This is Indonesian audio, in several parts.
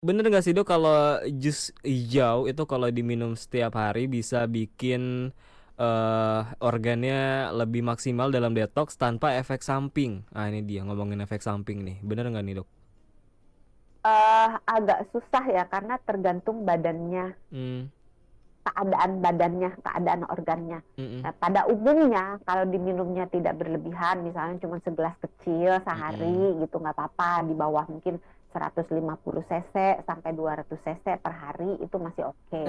Bener nggak sih Dok kalau jus hijau itu kalau diminum setiap hari bisa bikin organnya lebih maksimal dalam detox tanpa efek samping. Ah ini dia ngomongin efek samping nih. Bener nggak nih Dok? Agak susah ya karena tergantung badannya, Hmm, keadaan organnya. mm-mm, Nah, pada umumnya kalau diminumnya tidak berlebihan, misalnya cuma segelas kecil mm-mm. sehari gitu nggak apa-apa, di bawah mungkin 150 cc sampai 200 cc per hari itu masih oke.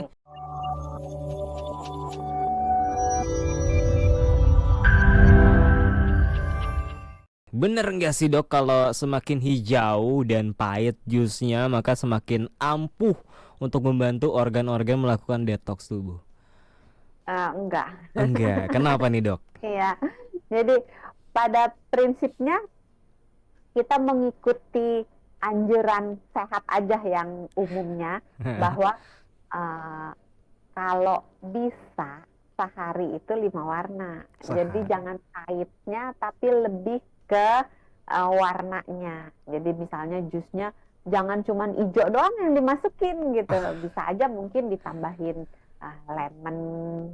Bener nggak sih Dok kalau semakin hijau dan pahit jusnya maka semakin ampuh untuk membantu organ-organ melakukan detox tubuh? Enggak. Enggak. Kenapa nih Dok? Iya. Jadi pada prinsipnya kita mengikuti anjuran sehat aja yang umumnya bahwa eh, kalau bisa sehari itu 5 warna. Jadi Sehari. jangan pahitnya tapi lebih ke warnanya. Jadi misalnya jusnya jangan cuman hijau doang yang dimasukin gitu. Bisa aja mungkin ditambahin lemon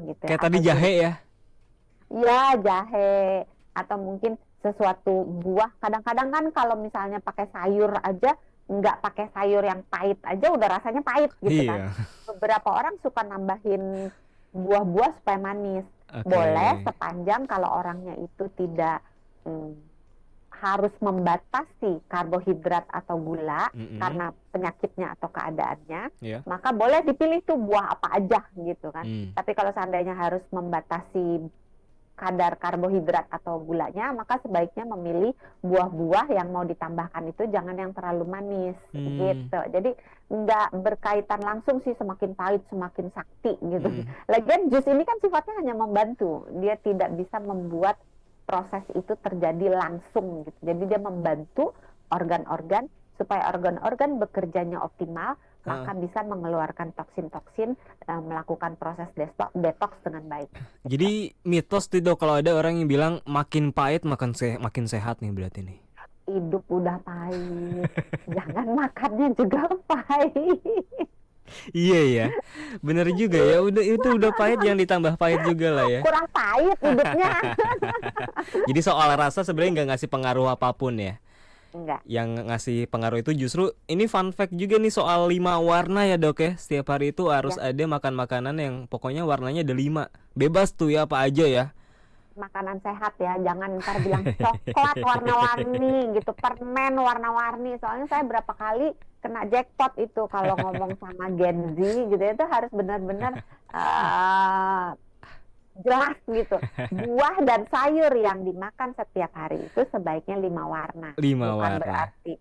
gitu ya Kayak tadi atau jahe jeruk ya. ya, jahe atau mungkin sesuatu buah. Kadang-kadang kan kalau misalnya pakai sayur aja, nggak pakai sayur yang pahit aja udah rasanya pahit gitu kan. Iya. Beberapa orang suka nambahin buah-buah supaya manis. Oke. Boleh sepanjang kalau orangnya itu tidak hmm, harus membatasi karbohidrat atau gula Mm-mm. karena penyakitnya atau keadaannya, Ya. maka boleh dipilih tuh buah apa aja gitu kan. Hmm. Tapi kalau seandainya harus membatasi kadar karbohidrat atau gulanya, maka sebaiknya memilih buah-buah yang mau ditambahkan itu jangan yang terlalu manis Hmm. gitu. Jadi nggak berkaitan langsung sih semakin pahit semakin sakti gitu. Mm-mm. Lagian jus ini kan sifatnya hanya membantu, dia tidak bisa membuat proses itu terjadi langsung gitu. Jadi dia membantu organ-organ supaya organ-organ bekerjanya optimal, Heeh. maka bisa mengeluarkan toksin-toksin, melakukan proses detox dengan baik. Gitu. Jadi mitos tuh Dok kalau ada orang yang bilang makin pahit makin sehat nih berarti nih. Hidup udah pahit, jangan makannya juga pahit. Iya ya. Bener juga ya. Udah itu udah pahit yang ditambah pahit juga lah ya. Kurang pahit hidupnya. Jadi soal rasa sebenarnya nggak ngasih pengaruh apapun ya. Enggak. Yang ngasih pengaruh itu justru ini fun fact juga nih soal 5 warna ya Dok ya. Setiap hari itu harus Ya, ada makan makanan yang pokoknya warnanya ada 5. Bebas tuh ya apa aja ya. makanan sehat ya, jangan ntar bilang coklat warna-warni gitu, permen warna-warni. Soalnya saya berapa kali kena jackpot itu kalau ngomong sama Gen Z gitu, itu harus benar-benar uh, jelas gitu. Buah dan sayur yang dimakan setiap hari itu sebaiknya 5 warna, 5 bukan warna. berarti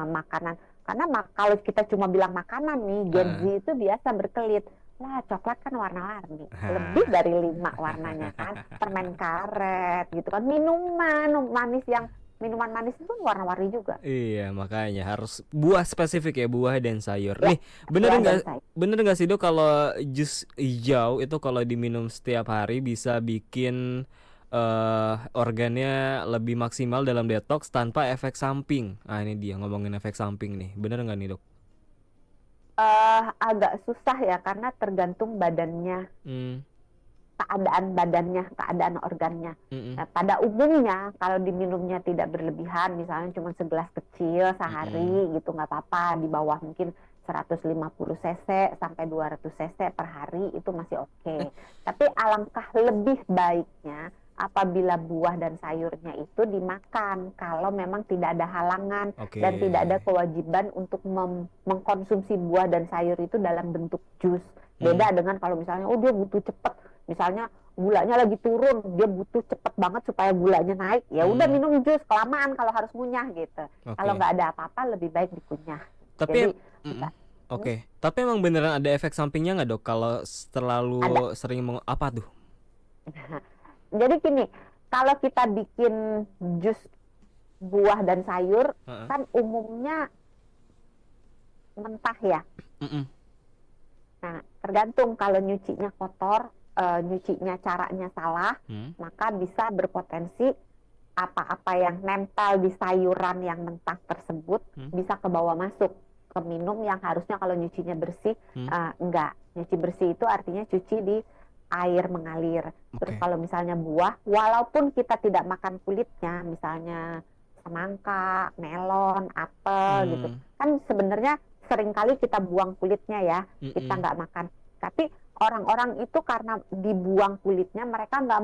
makanan. Karena kalau kita cuma bilang makanan nih, Gen Z Heeh. itu biasa berkelit. Lah, coklat kan warna-warni. Lebih Nah. dari 5 warnanya kan. Permen karet gitu kan. Minuman manis itu kan warna-warni juga. Iya, makanya harus buah spesifik ya, buah dan sayur. Ya, Nih, bener buah nggak dan sayur. bener nggak sih Dok kalau jus hijau itu kalau diminum setiap hari bisa bikin organnya lebih maksimal dalam detox tanpa efek samping. Ah ini dia ngomongin efek samping nih. Bener nggak nih Dok? Agak susah ya karena tergantung Hmm, keadaan organnya. mm-mm, Nah, pada umumnya kalau diminumnya tidak berlebihan, misalnya cuma segelas kecil mm-mm. sehari gitu nggak apa-apa, di bawah mungkin 150 cc sampai 200 cc per hari itu masih oke. Tapi alangkah lebih baiknya apabila buah dan sayurnya itu dimakan kalau memang tidak ada halangan Oke. dan tidak ada kewajiban untuk mengkonsumsi buah dan sayur itu dalam bentuk jus. Mm, Beda dengan kalau misalnya oh dia butuh cepet, misalnya gulanya lagi turun, dia butuh cepet banget supaya gulanya naik, ya udah mm, minum jus kelamaan kalau harus ngunyah gitu. Kalau oke. nggak ada apa-apa lebih baik dikunyah. Tapi Jadi mm, bisa. Hmm, oke. Tapi emang beneran ada efek sampingnya nggak Dok kalau ada. terlalu sering apa tuh? Jadi gini, kalau kita bikin jus buah dan sayur Heeh. kan umumnya mentah ya. Mm-mm. Nah, tergantung kalau nyucinya kotor, nyucinya caranya salah, Hmm. maka bisa berpotensi apa-apa yang nempel di sayuran yang mentah tersebut Hmm. bisa ke bawah masuk. minum yang harusnya kalau nyucinya bersih, Hmm. enggak. Nyuci bersih itu artinya cuci di air mengalir. Terus Oke. kalau misalnya buah, walaupun kita tidak makan kulitnya, misalnya semangka, melon, apel gitu, Hmm. kan sebenarnya seringkali kita buang kulitnya ya, kita Mm-mm. nggak makan. Tapi orang-orang itu karena dibuang kulitnya, mereka nggak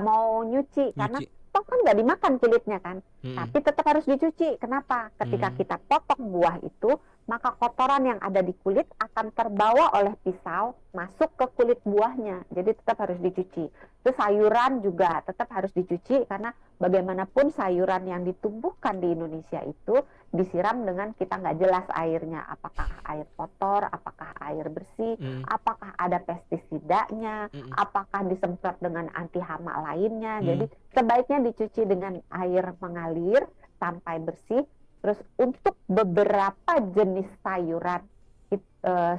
mau nyuci karena Nyuci. toh kan nggak dimakan kulitnya kan. Mm-mm. Tapi tetap harus dicuci. Kenapa? Ketika Hmm. kita potong buah itu, maka kotoran yang ada di kulit akan terbawa oleh pisau masuk ke kulit buahnya. Jadi tetap harus dicuci. Terus sayuran juga tetap harus dicuci karena bagaimanapun sayuran yang ditumbuhkan di Indonesia itu disiram dengan kita nggak jelas airnya. Apakah air kotor, apakah air bersih, Mm. apakah ada pestisidanya, Mm-mm. apakah disemprot dengan anti hama lainnya. Jadi Mm. sebaiknya dicuci dengan air mengalir sampai bersih. Terus untuk beberapa jenis sayuran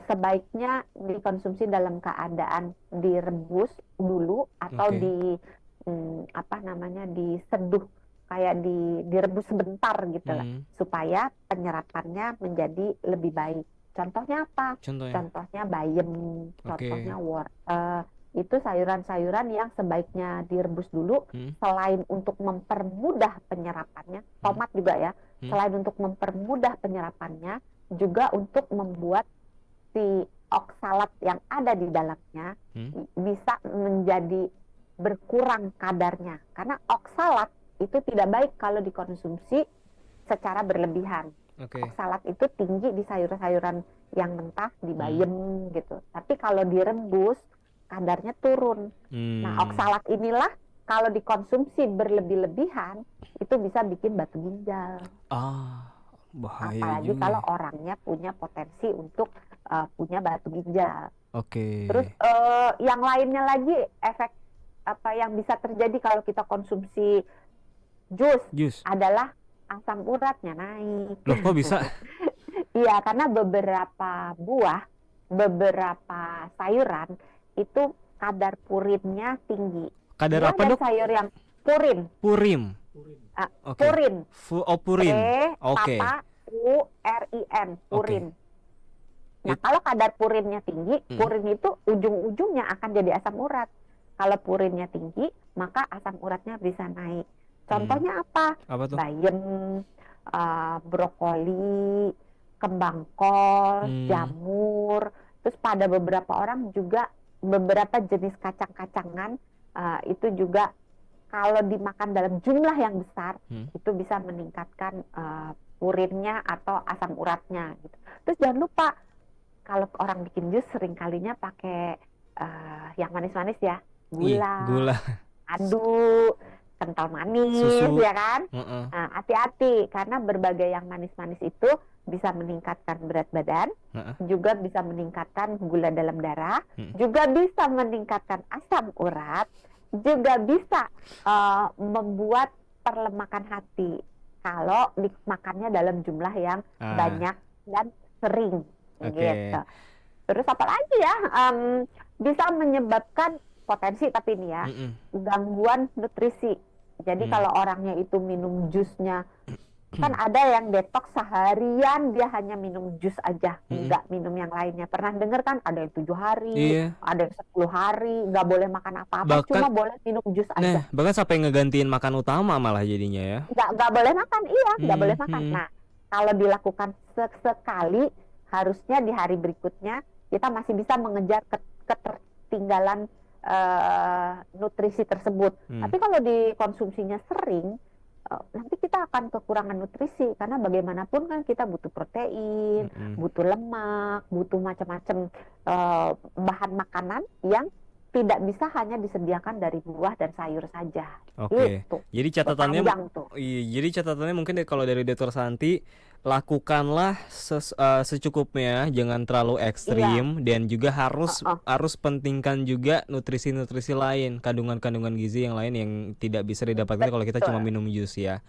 sebaiknya dikonsumsi dalam keadaan direbus dulu atau Oke. apa namanya diseduh kayak direbus sebentar gitu lah Hmm. supaya penyerapannya menjadi lebih baik. Contohnya apa? Contohnya. Contohnya bayam, Oke. contohnya wortel. Itu sayuran-sayuran yang sebaiknya direbus dulu Hmm. selain untuk mempermudah penyerapannya, tomat juga ya, Hmm. selain untuk mempermudah penyerapannya, juga untuk membuat si oksalat yang ada di dalamnya bisa menjadi berkurang kadarnya. Karena oksalat itu tidak baik kalau dikonsumsi secara berlebihan. Oke. Oksalat itu tinggi di sayur-sayuran yang mentah, di bayam gitu. Tapi kalau direbus, kadarnya turun. Nah, Hmm. oksalat inilah kalau dikonsumsi berlebih-lebihan, itu bisa bikin batu ginjal. Ah, bahaya Apalagi juga kalau ya. orangnya punya potensi untuk punya batu ginjal. Oke. Terus yang lainnya lagi efek apa yang bisa terjadi kalau kita konsumsi jus Jus. adalah asam uratnya naik. Loh, kok bisa? Iya, karena beberapa buah, beberapa sayuran itu kadar purinnya tinggi. Kadar Buah apa, dan Dok? sayur yang purin, Purim. Oke. purin, Purin. Oke. papa URIN, purin. Nah, It- kalau kadar purinnya tinggi, purin itu ujung-ujungnya akan jadi asam urat. Kalau purinnya tinggi, maka asam uratnya bisa naik. Contohnya apa? Apa tuh? Bayam, brokoli, kembang kol, jamur. Terus pada beberapa orang juga beberapa jenis kacang-kacangan itu juga kalau dimakan dalam jumlah yang besar itu bisa meningkatkan purinnya atau asam uratnya gitu. Terus jangan lupa kalau orang bikin jus sering kalinya pakai yang manis-manis ya, gula, madu, kental manis, susu, ya kan? Nah, hati-hati karena berbagai yang manis-manis itu bisa meningkatkan berat badan, juga bisa meningkatkan gula dalam darah, juga bisa meningkatkan asam urat, juga bisa membuat perlemakan hati kalau dimakannya dalam jumlah yang banyak dan sering. Gitu. Terus apa lagi ya? Bisa menyebabkan potensi tapi ini ya, gangguan nutrisi. Jadi kalau orangnya itu minum jusnya, kan ada yang detox seharian dia hanya minum jus aja, nggak minum yang lainnya. Pernah dengar kan ada yang 7 hari, ada yang 10 hari, nggak boleh makan apa-apa, cuma boleh minum jus aja. Nah, bahkan sampai ngegantiin makan utama malah jadinya ya. Nggak boleh makan, iya, nggak boleh makan. Nah, kalau dilakukan sekali, harusnya di hari berikutnya kita masih bisa mengejar ketertinggalan nutrisi tersebut. Tapi kalau dikonsumsinya sering, nanti kita akan kekurangan nutrisi karena bagaimanapun kan kita butuh protein, butuh lemak, butuh macam-macam bahan makanan yang tidak bisa hanya disediakan dari buah dan sayur saja. Oke. Gitu. Jadi catatannya mungkin kalau dari Dr. Santi, lakukanlah secukupnya, jangan terlalu ekstrim, dan juga harus pentingkan juga nutrisi-nutrisi lain, kandungan-kandungan gizi yang lain yang tidak bisa didapatkan kalau kita cuma minum jus ya.